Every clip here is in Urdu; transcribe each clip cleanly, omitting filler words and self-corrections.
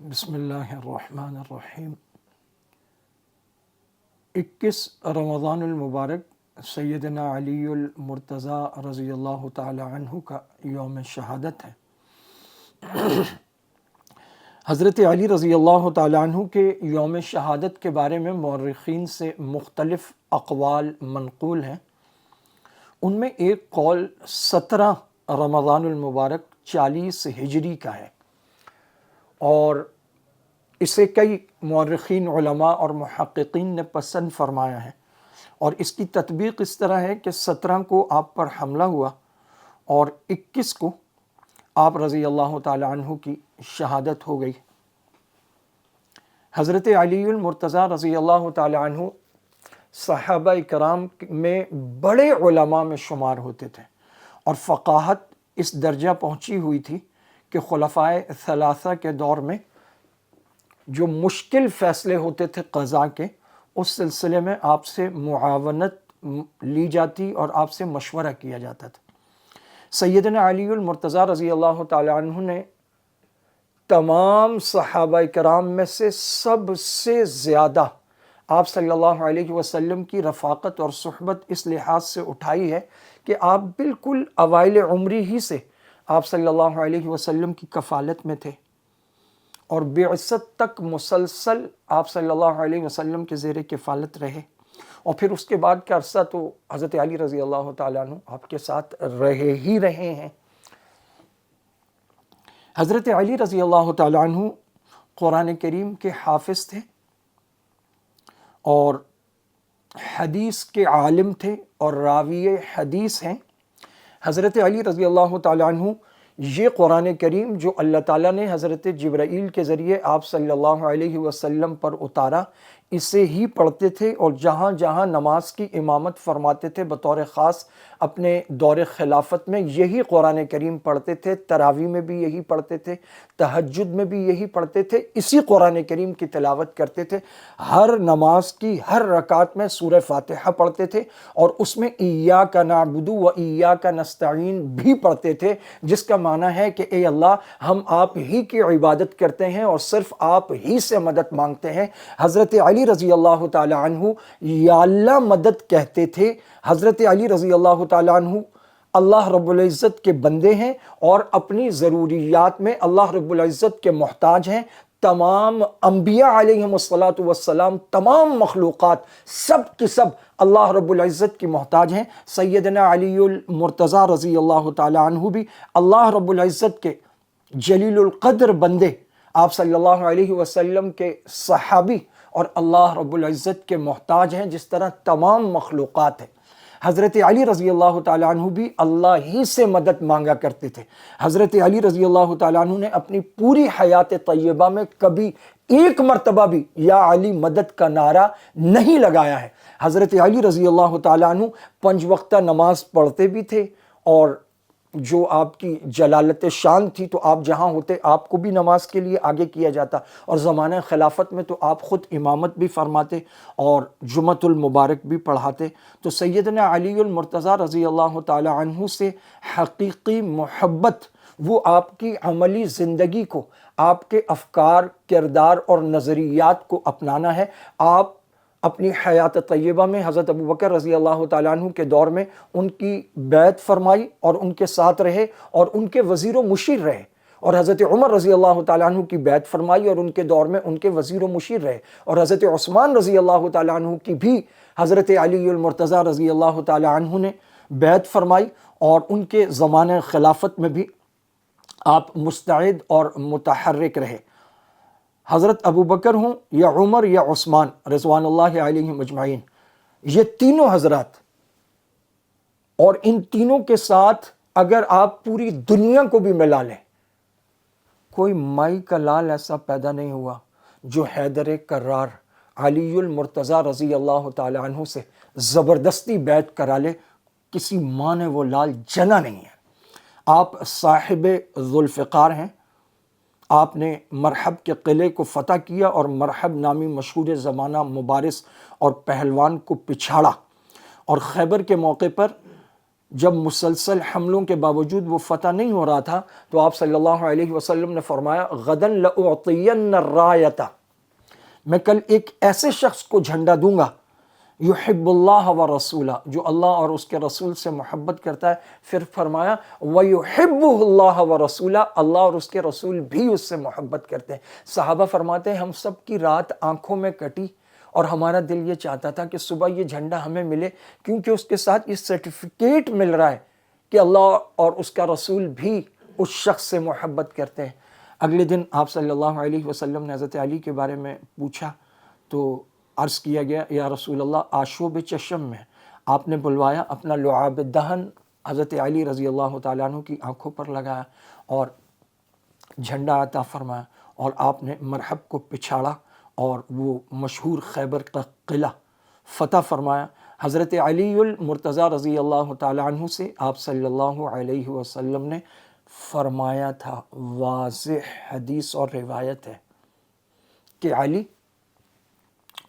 بسم اللہ الرحمن الرحیم۔ 21 رمضان المبارک سیدنا علی المرتضیٰ رضی اللہ تعالی عنہ کا یوم شہادت ہے۔ حضرت علی رضی اللہ تعالی عنہ کے یوم شہادت کے بارے میں مورخین سے مختلف اقوال منقول ہیں۔ ان میں ایک قول 17 رمضان المبارک 40 ہجری کا ہے، اور اسے کئی مورخین علماء اور محققین نے پسند فرمایا ہے، اور اس کی تطبیق اس طرح ہے کہ 17 کو آپ پر حملہ ہوا اور 21 کو آپ رضی اللہ تعالی عنہ کی شہادت ہو گئی۔ حضرت علی المرتضیٰ رضی اللہ تعالی عنہ صحابہ کرام میں بڑے علماء میں شمار ہوتے تھے، اور فقاہت اس درجہ پہنچی ہوئی تھی کہ خلفائے ثلاثہ کے دور میں جو مشکل فیصلے ہوتے تھے قضاء کے، اس سلسلے میں آپ سے معاونت لی جاتی اور آپ سے مشورہ کیا جاتا تھا۔ سیدنا علی المرتضیٰ رضی اللہ تعالی عنہ نے تمام صحابہ کرام میں سے سب سے زیادہ آپ صلی اللہ علیہ وسلم کی رفاقت اور صحبت اس لحاظ سے اٹھائی ہے کہ آپ بالکل اوائل عمری ہی سے آپ صلی اللہ علیہ وسلم کی کفالت میں تھے، اور بعثت تک مسلسل آپ صلی اللہ علیہ وسلم کے زیر کفالت رہے، اور پھر اس کے بعد کا عرصہ تو حضرت علی رضی اللہ تعالیٰ عنہ آپ کے ساتھ رہے ہیں۔ حضرت علی رضی اللہ تعالیٰ عنہ قرآن کریم کے حافظ تھے اور حدیث کے عالم تھے اور راوی حدیث ہیں۔ حضرت علی رضی اللہ تعالیٰ عنہ یہ قرآن کریم جو اللہ تعالیٰ نے حضرت جبرائیل کے ذریعے آپ صلی اللہ علیہ وسلم پر اتارا، اسے ہی پڑھتے تھے، اور جہاں جہاں نماز کی امامت فرماتے تھے بطور خاص اپنے دور خلافت میں یہی قرآن کریم پڑھتے تھے، تراویح میں بھی یہی پڑھتے تھے، تہجد میں بھی یہی پڑھتے تھے، اسی قرآن کریم کی تلاوت کرتے تھے۔ ہر نماز کی ہر رکعت میں سورہ فاتحہ پڑھتے تھے، اور اس میں ایاک نعبد و ایاک نستعین بھی پڑھتے تھے، جس کا معنی ہے کہ اے اللہ، ہم آپ ہی کی عبادت کرتے ہیں اور صرف آپ ہی سے مدد مانگتے ہیں۔ حضرت علی رضی اللہ تعالی عنہ یا اللہ مدد کہتے تھے۔ حضرت علی رضی اللہ تعالی عنہ اللہ رب العزت کے بندے ہیں، اور اپنی ضروریات میں اللہ رب العزت کے محتاج ہیں۔ تمام انبیاء علیہم السلام، تمام مخلوقات، سب کی سب اللہ رب العزت کی محتاج ہیں۔ سیدنا علی المرتضیٰ رضی اللہ تعالی عنہ بھی اللہ رب العزت کے جلیل القدر بندے، آپ صلی اللہ علیہ وسلم کے صحابی، اور اللہ رب العزت کے محتاج ہیں جس طرح تمام مخلوقات ہیں۔ حضرت علی رضی اللہ تعالیٰ عنہ بھی اللہ ہی سے مدد مانگا کرتے تھے۔ حضرت علی رضی اللہ تعالیٰ عنہ نے اپنی پوری حیات طیبہ میں کبھی ایک مرتبہ بھی یا علی مدد کا نعرہ نہیں لگایا ہے۔ حضرت علی رضی اللہ تعالیٰ عنہ 5 وقتہ نماز پڑھتے بھی تھے، اور جو آپ کی جلالت شان تھی تو آپ جہاں ہوتے آپ کو بھی نماز کے لیے آگے کیا جاتا، اور زمانہ خلافت میں تو آپ خود امامت بھی فرماتے اور جمعۃ المبارک بھی پڑھاتے۔ تو سیدنا علی المرتضیٰ رضی اللہ تعالی عنہ سے حقیقی محبت، وہ آپ کی عملی زندگی کو، آپ کے افکار، کردار اور نظریات کو اپنانا ہے۔ آپ اپنی حیات طیبہ میں حضرت ابوبکر رضی اللہ تعالیٰ عنہ کے دور میں ان کی بیعت فرمائی اور ان کے ساتھ رہے اور ان کے وزیر و مشیر رہے، اور حضرت عمر رضی اللہ تعالیٰ عنہ کی بیعت فرمائی اور ان کے دور میں ان کے وزیر و مشیر رہے، اور حضرت عثمان رضی اللہ تعالیٰ عنہ کی بھی حضرت علی المرتضیٰ رضی اللہ تعالیٰ عنہ نے بیعت فرمائی، اور ان کے زمانہ خلافت میں بھی آپ مستعد اور متحرک رہے۔ حضرت ابوبکر ہوں یا عمر یا عثمان رضوان اللہ علیہم اجمعین، یہ تینوں حضرات، اور ان تینوں کے ساتھ اگر آپ پوری دنیا کو بھی ملا لیں، کوئی مائی کا لال ایسا پیدا نہیں ہوا جو حیدر کرار علی المرتضیٰ رضی اللہ تعالی عنہ سے زبردستی بیعت کرا لے۔ کسی ماں نے وہ لال جنا نہیں ہے۔ آپ صاحب ذوالفقار ہیں۔ آپ نے مرحب کے قلعے کو فتح کیا اور مرحب نامی مشہور زمانہ مبارز اور پہلوان کو پچھاڑا، اور خیبر کے موقع پر جب مسلسل حملوں کے باوجود وہ فتح نہیں ہو رہا تھا تو آپ صلی اللہ علیہ وسلم نے فرمایا غدن لأعطین الرایۃ، میں کل ایک ایسے شخص کو جھنڈا دوں گا یحب اللہ و رسولہ، جو اللہ اور اس کے رسول سے محبت کرتا ہے. پھر فرمایا وَيُحِبُّهُ اللَّهُ وَرَسُولَهُ، اللہ اور اس کے رسول بھی اس سے محبت کرتے ہیں. صحابہ فرماتے ہیں ہم سب کی رات آنکھوں میں کٹی اور ہمارا دل یہ چاہتا تھا کہ صبح یہ جھنڈا ہمیں ملے، کیونکہ اس کے ساتھ یہ سرٹیفکیٹ مل رہا ہے کہ اللہ اور اس کا رسول بھی اس شخص سے محبت کرتے ہیں. اگلے دن آپ صلی اللہ علیہ وسلم نے حضرت علی کے بارے میں پوچھا تو عرض کیا گیا یا رسول اللہ آشوب چشم میں آپ نے بلوایا، اپنا لعاب دہن حضرت علی رضی اللہ تعالیٰ عنہ کی آنکھوں پر لگایا اور جھنڈا عطا فرمایا، اور آپ نے مرحب کو پچھاڑا اور وہ مشہور خیبر کا قلعہ فتح فرمایا. حضرت علی المرتضیٰ رضی اللہ تعالیٰ عنہ سے آپ صلی اللہ علیہ وسلم نے فرمایا تھا، واضح حدیث اور روایت ہے کہ علی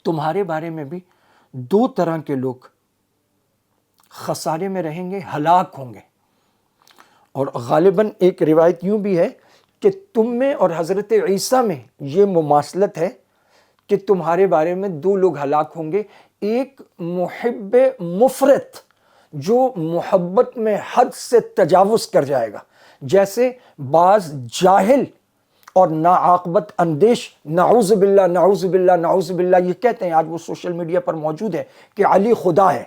تمہارے بارے میں بھی دو طرح کے لوگ خسارے میں رہیں گے، ہلاک ہوں گے. اور غالباً ایک روایت یوں بھی ہے کہ تم میں اور حضرت عیسیٰ میں یہ مماثلت ہے کہ تمہارے بارے میں دو لوگ ہلاک ہوں گے، ایک محب مفرط جو محبت میں حد سے تجاوز کر جائے گا، جیسے بعض جاہل اور ناعاقبت اندیش نعوذ باللہ نعوذ باللہ نعوذ باللہ یہ کہتے ہیں، آج وہ سوشل میڈیا پر موجود ہے کہ علی خدا ہے،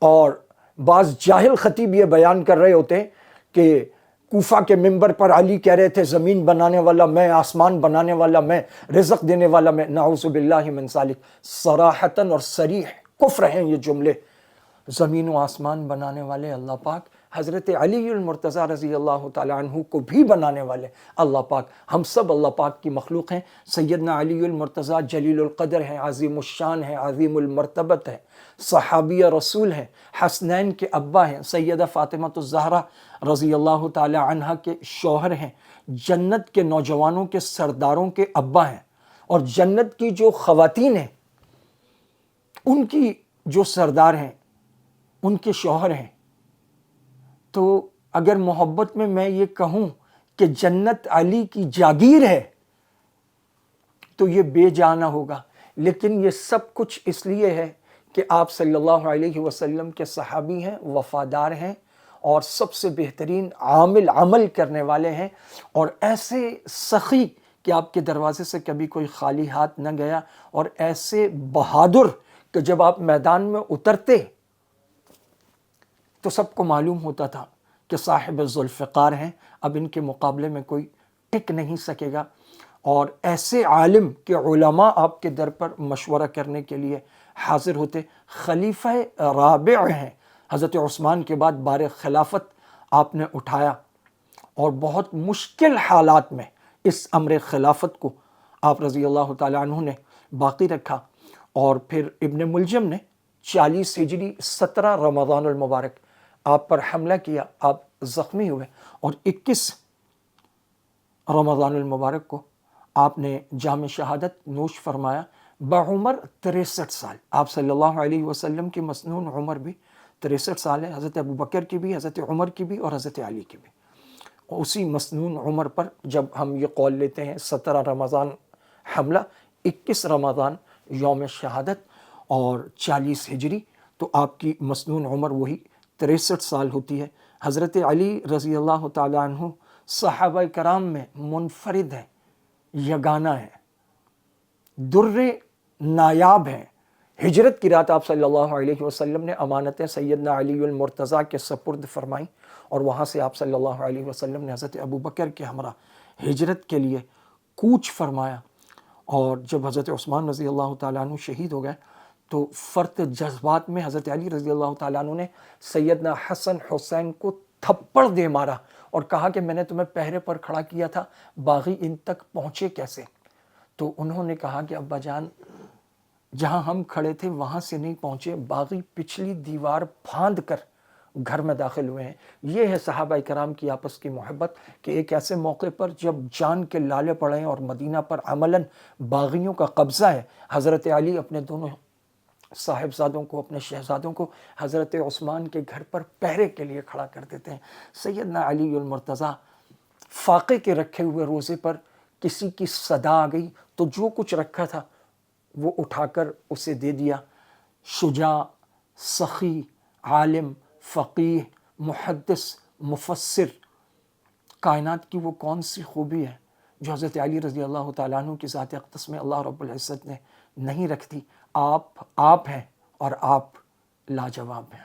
اور بعض جاہل خطیب یہ بیان کر رہے ہوتے ہیں کہ کوفہ کے منبر پر علی کہہ رہے تھے زمین بنانے والا میں، آسمان بنانے والا میں، رزق دینے والا میں. نعوذ باللہ من ذالک، صراحتاً اور صریح کفر ہیں یہ جملے. زمین و آسمان بنانے والے اللہ پاک، حضرت علی المرتضیٰ رضی اللہ تعالیٰ عنہ کو بھی بنانے والے اللہ پاک. ہم سب اللہ پاک کی مخلوق ہیں. سیدنا علی المرتضیٰ جلیل القدر ہیں، عظیم الشان ہیں، عظیم المرتبت ہیں، صحابی رسول ہیں، حسنین کے ابا ہیں، سیدہ فاطمہ الزہرا رضی اللہ تعالی عنہ کے شوہر ہیں، جنت کے نوجوانوں کے سرداروں کے ابا ہیں، اور جنت کی جو خواتین ہیں ان کی جو سردار ہیں ان کے شوہر ہیں. تو اگر محبت میں یہ کہوں کہ جنت علی کی جاگیر ہے تو یہ بے جانا ہوگا، لیکن یہ سب کچھ اس لیے ہے کہ آپ صلی اللہ علیہ وسلم کے صحابی ہیں، وفادار ہیں، اور سب سے بہترین عمل کرنے والے ہیں، اور ایسے سخی کہ آپ کے دروازے سے کبھی کوئی خالی ہاتھ نہ گیا، اور ایسے بہادر کہ جب آپ میدان میں اترتے تو سب کو معلوم ہوتا تھا کہ صاحب ذوالفقار ہیں، اب ان کے مقابلے میں کوئی ٹک نہیں سکے گا. اور ایسے عالم کہ علماء آپ کے در پر مشورہ کرنے کے لیے حاضر ہوتے. خلیفہ رابع ہیں، حضرت عثمان کے بعد بار خلافت آپ نے اٹھایا، اور بہت مشکل حالات میں اس امر خلافت کو آپ رضی اللہ تعالیٰ عنہ نے باقی رکھا. اور پھر ابن ملجم نے 40 ہجری 17 رمضان المبارک آپ پر حملہ کیا، آپ زخمی ہوئے، اور 21 رمضان المبارک کو آپ نے جام شہادت نوش فرمایا بعمر 63 سال. آپ صلی اللہ علیہ وسلم کی مسنون عمر بھی 63 سال ہے، حضرت ابوبکر کی بھی، حضرت عمر کی بھی، اور حضرت علی کی بھی. اسی مسنون عمر پر جب ہم یہ قول لیتے ہیں 17 رمضان حملہ، 21 رمضان یوم شہادت، اور 40 ہجری، تو آپ کی مسنون عمر وہی 63 سال ہوتی ہے. حضرت علی رضی اللہ تعالیٰ عنہ صحابہ کرام میں منفرد ہیں، یگانہ ہیں، در نایاب ہیں. ہجرت کی رات آپ صلی اللہ علیہ وسلم نے امانتیں سیدنا علی المرتضیٰ کے سپرد فرمائیں، اور وہاں سے آپ صلی اللہ علیہ وسلم نے حضرت ابوبکر کے ہمراہ ہجرت کے لیے کوچ فرمایا. اور جب حضرت عثمان رضی اللہ تعالیٰ عنہ شہید ہو گئے تو فرط جذبات میں حضرت علی رضی اللہ تعالیٰ عنہ نے سیدنا حسن حسین کو تھپڑ دے مارا، اور کہا کہ میں نے تمہیں پہرے پر کھڑا کیا تھا، باغی ان تک پہنچے کیسے؟ تو انہوں نے کہا کہ ابا جان جہاں ہم کھڑے تھے وہاں سے نہیں پہنچے، باغی پچھلی دیوار پھاند کر گھر میں داخل ہوئے ہیں. یہ ہے صحابہ کرام کی آپس کی محبت کہ ایک ایسے موقع پر جب جان کے لالے پڑے ہیں اور مدینہ پر عملاً باغیوں کا قبضہ ہے، حضرت علی اپنے دونوں صاحبزادوں کو، اپنے شہزادوں کو حضرت عثمان کے گھر پر پہرے کے لیے کھڑا کر دیتے ہیں۔ سیدنا علی المرتضیٰ فاقے کے رکھے ہوئے روزے پر کسی کی صدا آ گئی تو جو کچھ رکھا تھا وہ اٹھا کر اسے دے دیا۔ شجاع، سخی، عالم، فقیہ، محدث، مفسر، کائنات کی وہ کون سی خوبی ہے جو حضرت علی رضی اللہ تعالیٰ عنہ کی ذات اقدس میں اللہ رب العزت نے نہیں رکھ دی؟ آپ ہیں اور آپ لاجواب ہیں۔